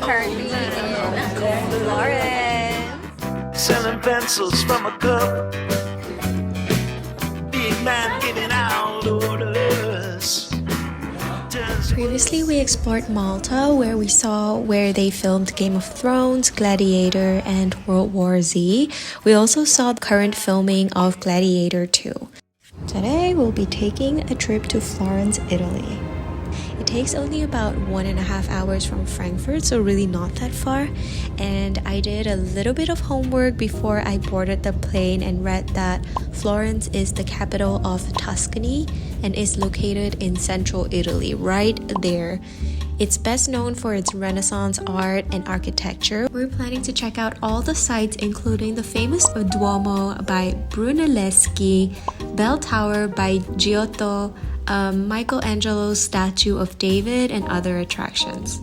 currently in Florence. Selling pencils from a cup. Big man giving out orders. Previously, we explored Malta, where we saw where they filmed Game of Thrones, Gladiator, and World War Z. We also saw the current filming of Gladiator 2. Today, we'll be taking a trip to Florence, Italy. It takes only about 1.5 hours from Frankfurt, so really not that far. And I did a little bit of homework before I boarded the plane and read that Florence is the capital of Tuscany and is located in central Italy, right there. It's best known for its Renaissance art and architecture. We're planning to check out all the sites, including the famous Duomo by Brunelleschi, Bell Tower by Giotto, Michelangelo's statue of David, and other attractions.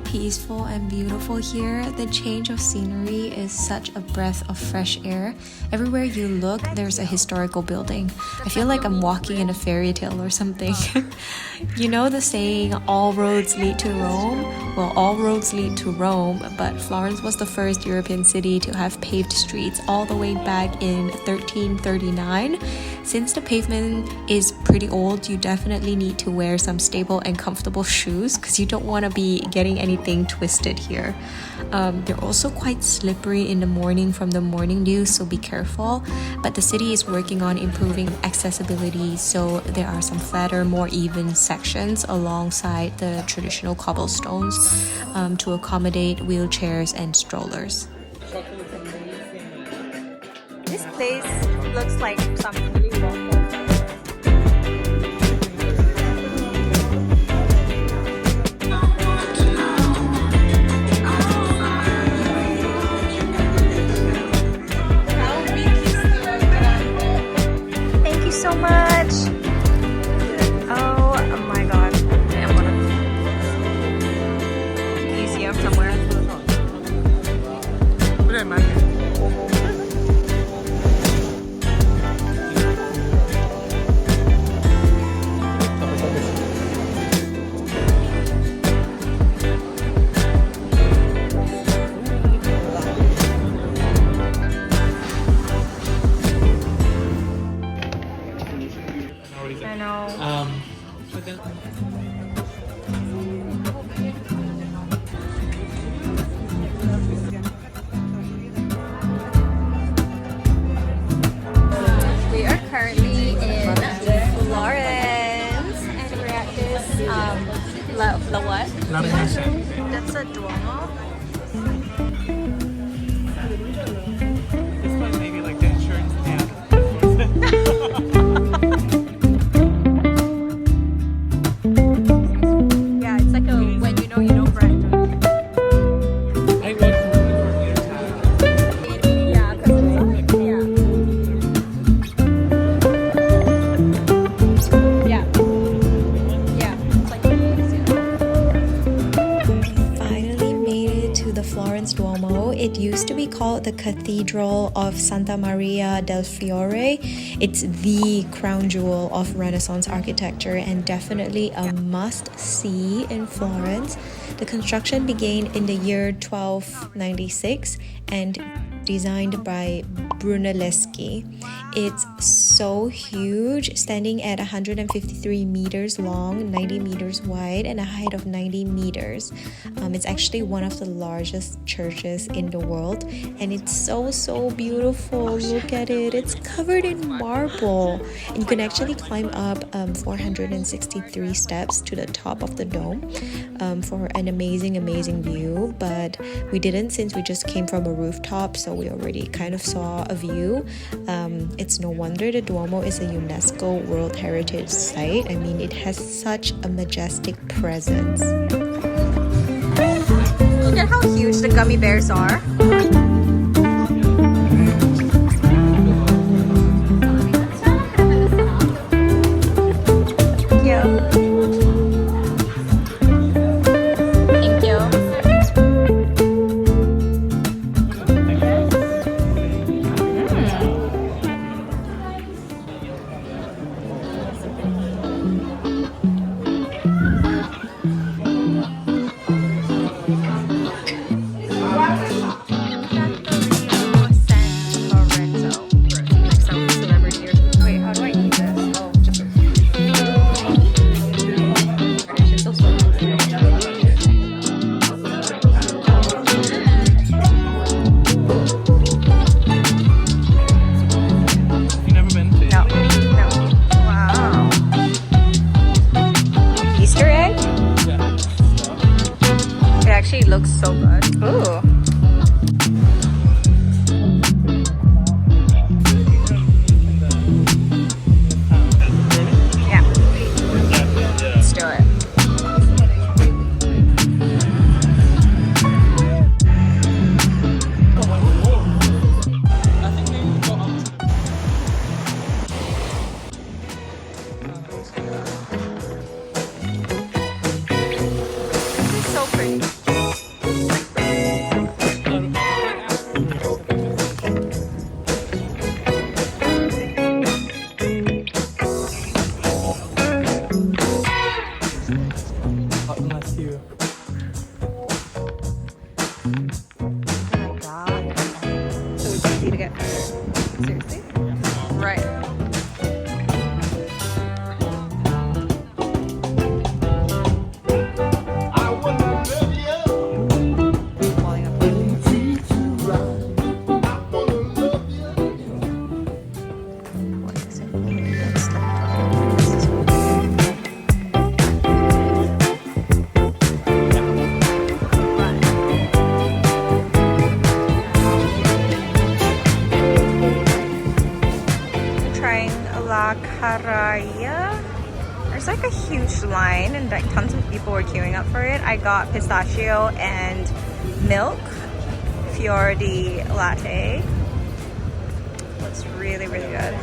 Peaceful and beautiful here. The change of scenery is such a breath of fresh air. Everywhere you look, there's a historical building. I feel like I'm walking in a fairy tale or something. You know the saying, all roads lead to Rome? Well, all roads lead to Rome, but Florence was the first European city to have paved streets all the way back in 1339. Since the pavement is pretty old, you definitely need to wear some stable and comfortable shoes because you don't want to be getting anything twisted here. They're also quite slippery in the morning from the morning dew, so be careful. But the city is working on improving accessibility, so there are some flatter, more even sections alongside the traditional cobblestones to accommodate wheelchairs and strollers. This place looks like something really wonderful. So much. Oh my god. I'm gonna museum somewhere. I know. We are currently in Florence, and we're at this the what? That's a Duomo. This one maybe like the insurance ad. Duomo. It used to be called the Cathedral of Santa Maria del Fiore. It's the crown jewel of Renaissance architecture and definitely a must-see in Florence. The construction began in the year 1296 and designed by Brunelleschi. It's so huge, standing at 153 meters long, 90 meters wide, and a height of 90 meters. It's actually one of the largest churches in the world, and it's so beautiful. Look at it. It's covered in marble, and you can actually climb up 463 steps to the top of the dome for an amazing view. But we didn't, since we just came from a rooftop, so we already kind of saw a view. It's no wonder the Duomo is a UNESCO World Heritage Site. I mean, it has such a majestic presence. Look at how huge the gummy bears are. looks so good. Ooh. Yeah. Let's do it. So pretty. Unless you. Oh my god. So easy to get through. Seriously? Right. Falling apart. What is it? That's the trying La Carraia. There's like a huge line and like tons of people were queuing up for it. I got pistachio and milk fior di latte. Looks really, really good.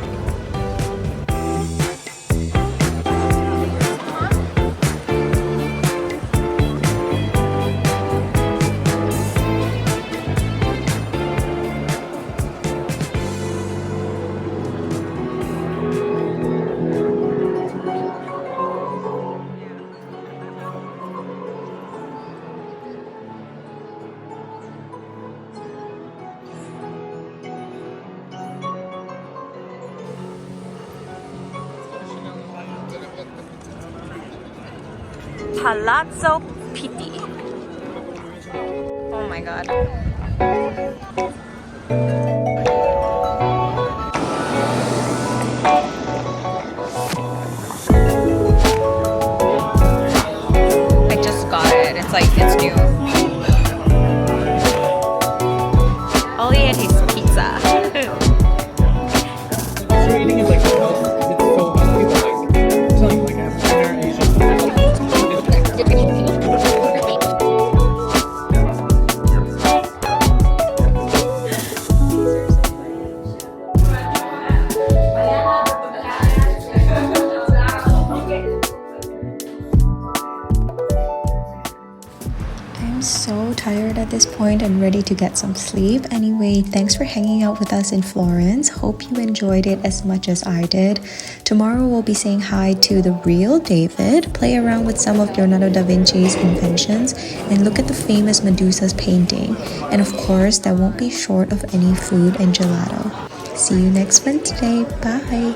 Palazzo Pitti. Oh my god. I just got it. It's like, it's new. All he ate is pizza. So you're eating it like it's so healthy, but like, I'm telling you, like African or Asian. I'm so tired at this point and ready to get some sleep. Anyway, thanks for hanging out with us in Florence. Hope you enjoyed it as much as I did. Tomorrow we'll be saying hi to the real David, play around with some of Leonardo da Vinci's inventions, and look at the famous Medusa's painting. And of course, that won't be short of any food and gelato. See you next Wednesday. Bye!